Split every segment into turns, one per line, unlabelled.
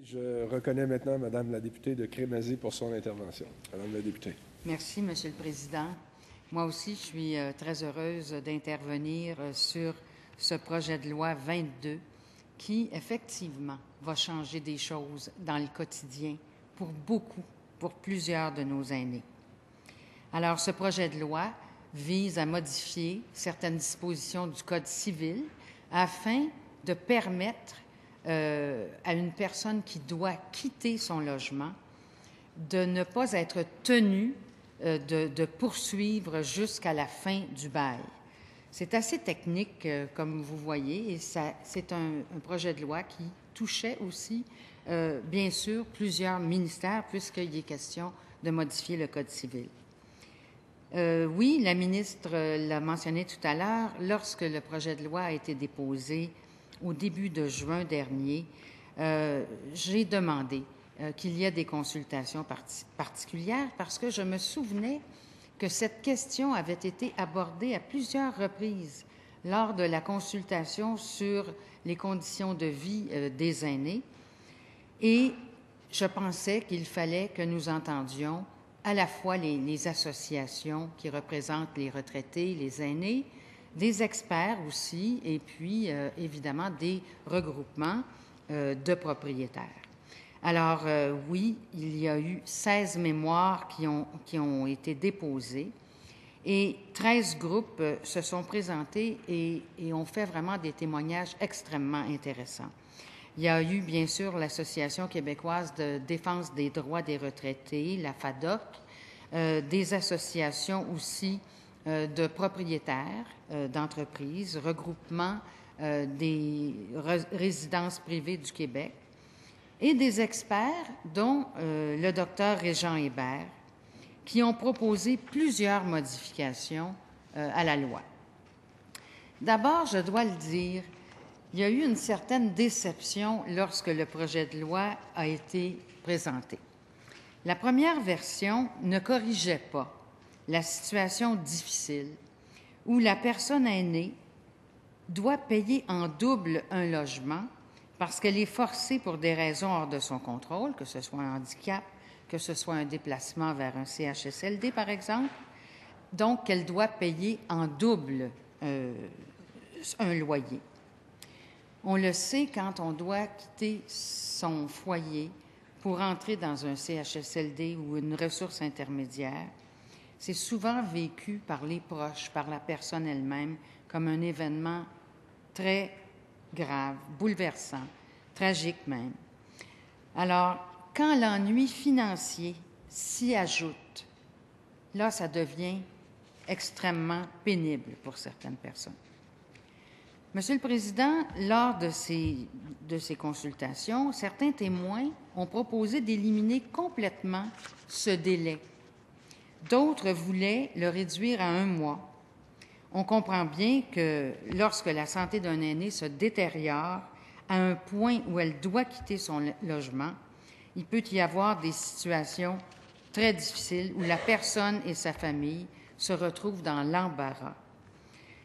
Je reconnais maintenant Mme la députée de Crémazie pour son intervention. Madame la députée.
Merci, Monsieur le Président. Moi aussi, je suis très heureuse d'intervenir sur ce projet de loi 22 qui, effectivement, va changer des choses dans le quotidien pour plusieurs de nos aînés. Alors, ce projet de loi vise à modifier certaines dispositions du Code civil afin de permettre à une personne qui doit quitter son logement de ne pas être tenue de poursuivre jusqu'à la fin du bail. C'est assez technique, comme vous voyez, et c'est un projet de loi qui touchait aussi, bien sûr, plusieurs ministères, puisqu'il est question de modifier le Code civil. Oui, la ministre l'a mentionné tout à l'heure, lorsque le projet de loi a été déposé au début de juin dernier, j'ai demandé qu'il y ait des consultations particulières parce que je me souvenais que cette question avait été abordée à plusieurs reprises lors de la consultation sur les conditions de vie des aînés et je pensais qu'il fallait que nous entendions à la fois les associations qui représentent les retraités, les aînés, des experts aussi, et puis évidemment des regroupements de propriétaires. Alors oui, il y a eu 16 mémoires qui ont été déposées et 13 groupes se sont présentés et ont fait vraiment des témoignages extrêmement intéressants. Il y a eu bien sûr l'Association québécoise de défense des droits des retraités, la FADOC, des associations aussi de propriétaires d'entreprises, regroupements des résidences privées du Québec et des experts, dont le docteur Régent Hébert, qui ont proposé plusieurs modifications à la loi. D'abord, je dois le dire, il y a eu une certaine déception lorsque le projet de loi a été présenté. La première version ne corrigeait pas la situation difficile où la personne aînée doit payer en double un logement parce qu'elle est forcée pour des raisons hors de son contrôle, que ce soit un handicap, que ce soit un déplacement vers un CHSLD, par exemple. Donc, elle doit payer en double un loyer. On le sait, quand on doit quitter son foyer pour entrer dans un CHSLD ou une ressource intermédiaire, c'est souvent vécu par les proches, par la personne elle-même, comme un événement très grave, bouleversant, tragique même. Alors, quand l'ennui financier s'y ajoute, là, ça devient extrêmement pénible pour certaines personnes. Monsieur le Président, lors de ces consultations, certains témoins ont proposé d'éliminer complètement ce délai. D'autres voulaient le réduire à 1 mois. On comprend bien que lorsque la santé d'un aîné se détériore à un point où elle doit quitter son logement, il peut y avoir des situations très difficiles où la personne et sa famille se retrouvent dans l'embarras.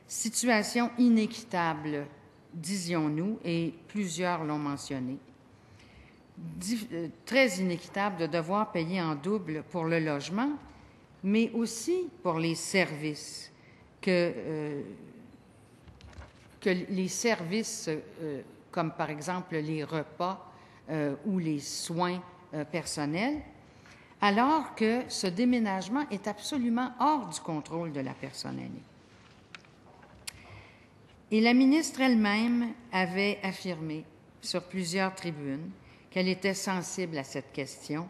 Situation inéquitable, disions-nous, et plusieurs l'ont mentionné. Très inéquitable de devoir payer en double pour le logement, mais aussi pour les services, que les services comme par exemple les repas ou les soins personnels, alors que ce déménagement est absolument hors du contrôle de la personne aînée. Et la ministre elle-même avait affirmé sur plusieurs tribunes qu'elle était sensible à cette question,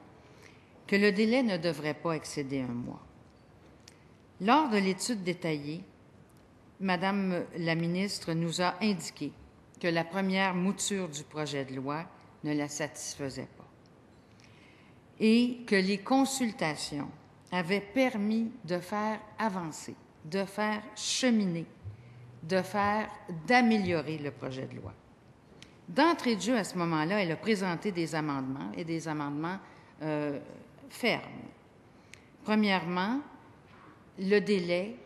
que le délai ne devrait pas excéder 1 mois. Lors de l'étude détaillée, Madame la ministre nous a indiqué que la première mouture du projet de loi ne la satisfaisait pas et que les consultations avaient permis de faire avancer, de faire cheminer, d'améliorer le projet de loi. D'entrée de jeu, à ce moment-là, elle a présenté des amendements et des amendements fermes. Premièrement, le délai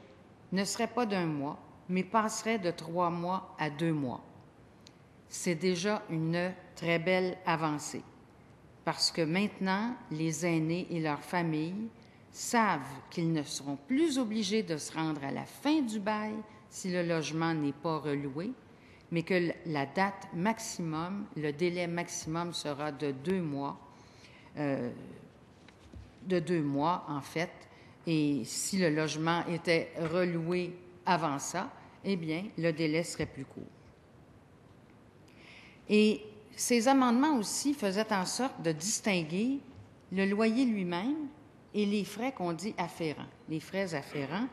ne serait pas d'1 mois, mais passerait de 3 mois à 2 mois. C'est déjà une très belle avancée. parce que maintenant, les aînés et leurs familles savent qu'ils ne seront plus obligés de se rendre à la fin du bail si le logement n'est pas reloué, mais que la date maximum, le délai maximum sera de 2 mois, en fait, et si le logement était reloué avant ça, eh bien, le délai serait plus court. Et ces amendements aussi faisaient en sorte de distinguer le loyer lui-même et les frais qu'on dit afférents, les frais afférents.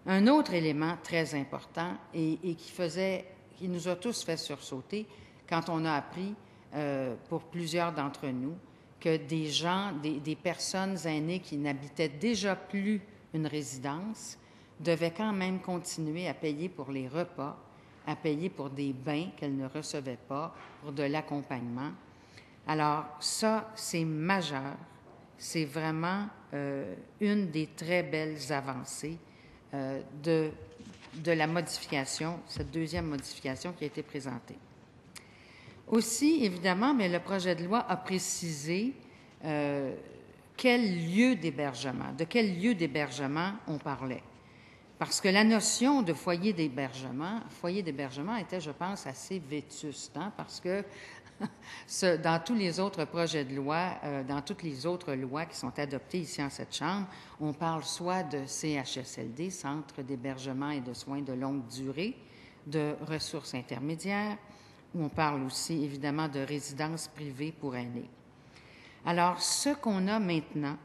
Un autre élément très important et qui nous a tous fait sursauter quand on a appris, pour plusieurs d'entre nous, que des personnes aînées qui n'habitaient déjà plus une résidence devaient quand même continuer à payer pour les repas, à payer pour des bains qu'elles ne recevaient pas, pour de l'accompagnement. Alors ça, c'est majeur. C'est vraiment une des très belles avancées de la modification, cette deuxième modification qui a été présentée. Aussi, évidemment, mais le projet de loi a précisé de quel lieu d'hébergement on parlait. Parce que la notion de foyer d'hébergement était, je pense, assez vétuste, hein, parce que dans tous les autres projets de loi, dans toutes les autres lois qui sont adoptées ici en cette Chambre, on parle soit de CHSLD, Centre d'hébergement et de soins de longue durée, de ressources intermédiaires, où on parle aussi évidemment de résidences privées pour aînés. Alors, ce qu'on a maintenant,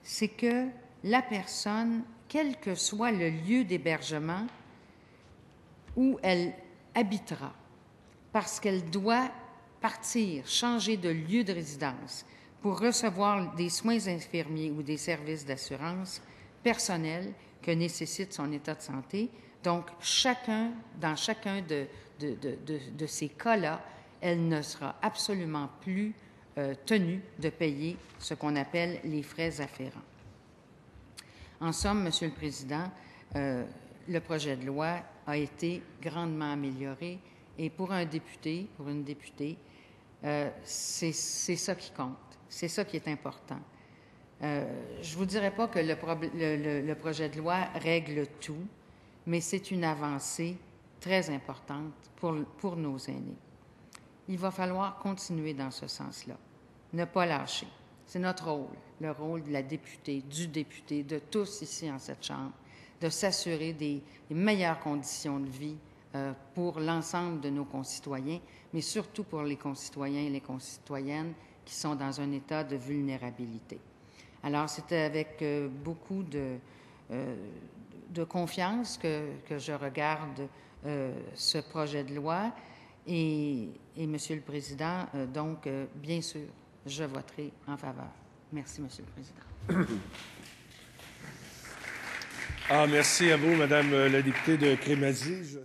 c'est que la personne, quel que soit le lieu d'hébergement où elle habitera, parce qu'elle doit partir, changer de lieu de résidence pour recevoir des soins infirmiers ou des services d'assurance personnels que nécessite son état de santé. Donc, dans chacun de ces cas-là, elle ne sera absolument plus tenue de payer ce qu'on appelle les frais afférents. En somme, Monsieur le Président, le projet de loi a été grandement amélioré et pour un député, pour une députée, c'est ça qui compte, c'est ça qui est important. Je ne vous dirais pas que le projet de loi règle tout, mais c'est une avancée très importante pour nos aînés. Il va falloir continuer dans ce sens-là, ne pas lâcher. C'est notre rôle, le rôle de la députée, du député, de tous ici en cette Chambre, de s'assurer des meilleures conditions de vie pour l'ensemble de nos concitoyens, mais surtout pour les concitoyens et les concitoyennes qui sont dans un état de vulnérabilité. Alors, c'était avec beaucoup de confiance que je regarde ce projet de loi et Monsieur le Président, donc, bien sûr, je voterai en faveur. Merci, Monsieur le Président.
Merci à vous, Madame la députée de Crémazie.